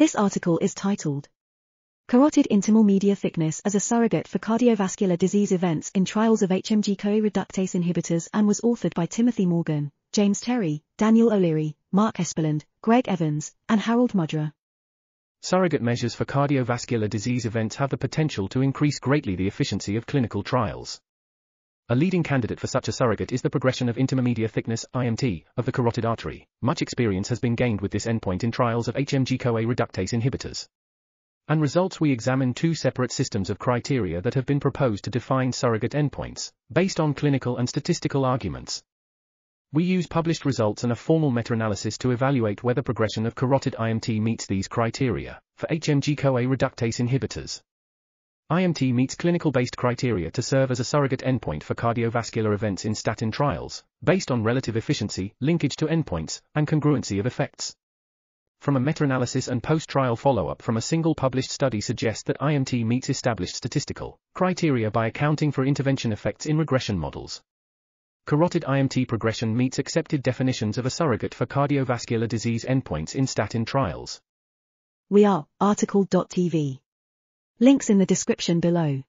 This article is titled, Carotid intimal-media thickness as a surrogate for cardiovascular disease events in trials of HMG-CoA reductase inhibitors, and was authored by Timothy Morgan, James Terry, Daniel O'Leary, Mark Espeland, Greg Evans, and Harold Mudra. Surrogate measures for cardiovascular disease events have the potential to increase greatly the efficiency of clinical trials. A leading candidate for such a surrogate is the progression of intimal-media thickness, IMT, of the carotid artery. Much experience has been gained with this endpoint in trials of HMG-CoA reductase inhibitors. And results we examine two separate systems of criteria that have been proposed to define surrogate endpoints, based on clinical and statistical arguments. We use published results and a formal meta-analysis to evaluate whether progression of carotid IMT meets these criteria. For HMG-CoA reductase inhibitors, IMT meets clinical-based criteria to serve as a surrogate endpoint for cardiovascular events in statin trials, based on relative efficiency, linkage to endpoints, and congruency of effects. From a meta-analysis and post-trial follow-up from a single published study suggests that IMT meets established statistical criteria by accounting for intervention effects in regression models. Carotid IMT progression meets accepted definitions of a surrogate for cardiovascular disease endpoints in statin trials. We are article.tv. Links in the description below.